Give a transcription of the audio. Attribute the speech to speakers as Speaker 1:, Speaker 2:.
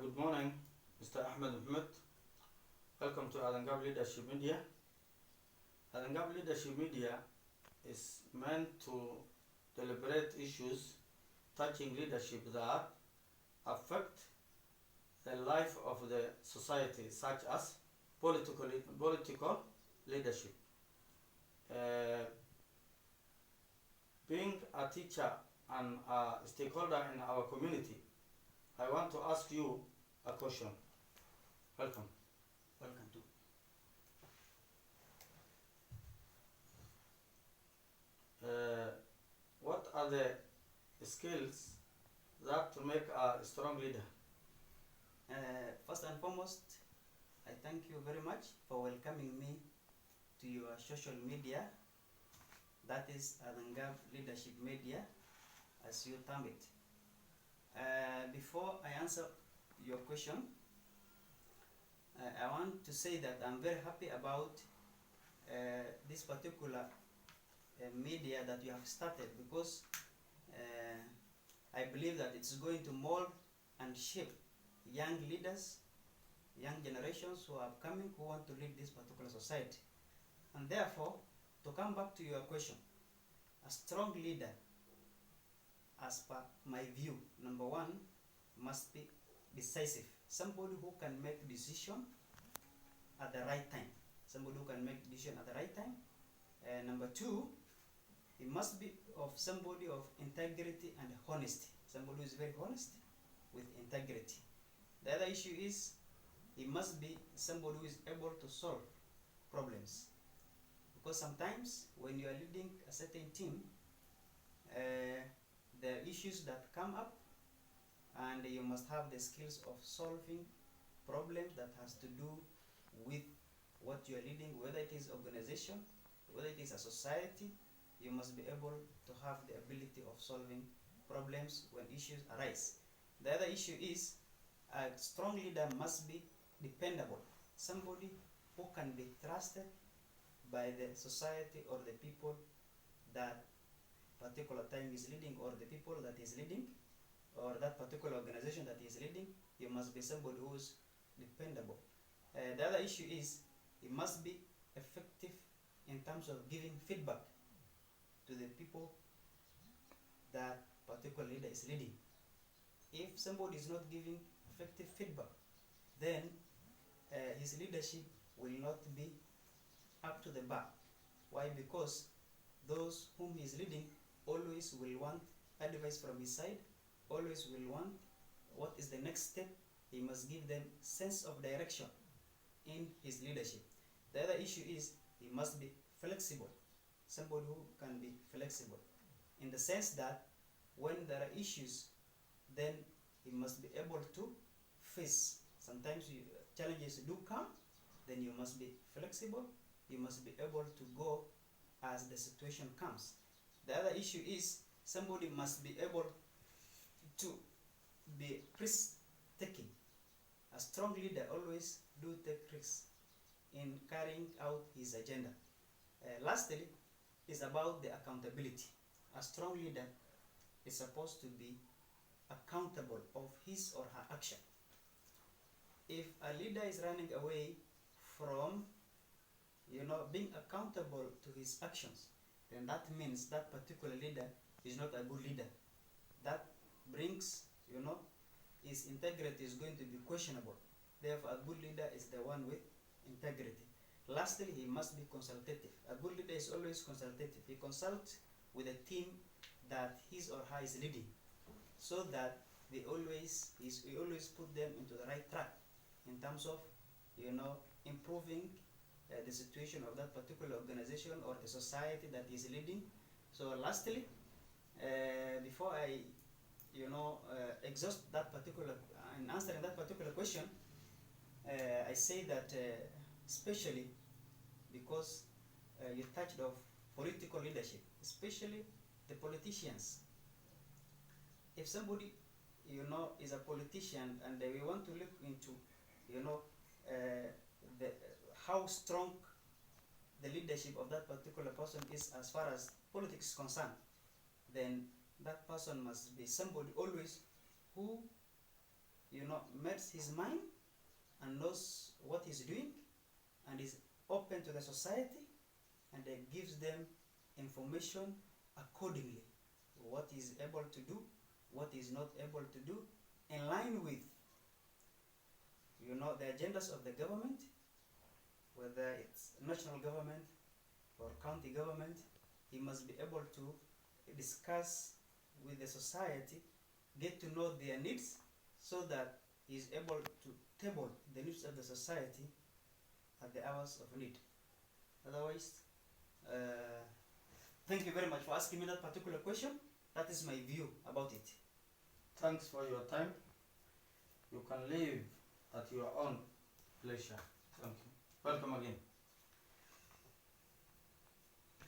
Speaker 1: Good morning, Mr. Ahmed Ahmed. Welcome to Adangab Leadership Media. Adangab Leadership Media is meant to deliberate issues touching leadership that affect the life of the society, such as political leadership. Uh, Being a teacher and a stakeholder in our community, I want to ask you a question. Welcome.
Speaker 2: Welcome to.
Speaker 1: What are the skills that make a strong leader?
Speaker 2: First and foremost, I thank you very much for welcoming me to your social media, that is Adangab Leadership Media, as you term it. Before I answer your question, I want to say that I'm very happy about this particular media that you have started, because I believe that it's going to mold and shape young leaders, young generations who are coming, who want to lead this particular society. And therefore, to come back to your question, a strong leader, as per my view, number one, must be decisive. Somebody who can make decision at the right time. Somebody who can make decision at the right time. Number two, he must be of somebody of integrity and honesty. Somebody who is very honest with integrity. The other issue is he must be somebody who is able to solve problems. Because sometimes when you are leading a certain team, there are issues that come up, and you must have the skills of solving problems that has to do with what you are leading, whether it is organization, whether it is a society. You must be able to have the ability of solving problems when issues arise. The other issue is a strong leader must be dependable. Somebody who can be trusted by the society or the people that particular time is leading, or the people that is leading, or that particular organization that is leading. You must be somebody who is dependable. The other issue is it must be effective in terms of giving feedback to the people that particular leader is leading. If somebody is not giving effective feedback, then his leadership will not be up to the bar. Why? Because those whom he is leading always will want advice from his side, always will want what is the next step. He must give them sense of direction in his leadership. The other issue is he must be flexible. Somebody who can be flexible in the sense that when there are issues, then he must be able to face. Sometimes challenges do come, then you must be flexible. You must be able to go as the situation comes. The other issue is somebody must be able to be risk taking. A strong leader always do take risks in carrying out his agenda. Lastly, is about the accountability. A strong leader is supposed to be accountable of his or her action. If a leader is running away from being accountable to his actions, then that means that particular leader is not a good leader. That brings, his integrity is going to be questionable. Therefore, a good leader is the one with integrity. Lastly, he must be consultative. A good leader is always consultative. He consults with a team that his or her is leading, so that he always put them into the right track in terms of improving the situation of that particular organization or the society that is leading. So lastly, before I exhaust that particular in answering that particular question, I say that especially because you touched of political leadership, especially the politicians. If somebody is a politician and we want to look into how strong the leadership of that particular person is as far as politics is concerned, then that person must be somebody always who makes his mind and knows what he's doing and is open to the society and gives them information accordingly, what he's able to do, what he's not able to do, in line with the agendas of the government, whether it's national government or county government. He must be able to discuss with the society, get to know their needs, so that he is able to table the needs of the society at the hours of need. Otherwise, thank you very much for asking me that particular question. That is my view about it.
Speaker 1: Thanks for your time. You can leave at your own pleasure. Thank you. Welcome again.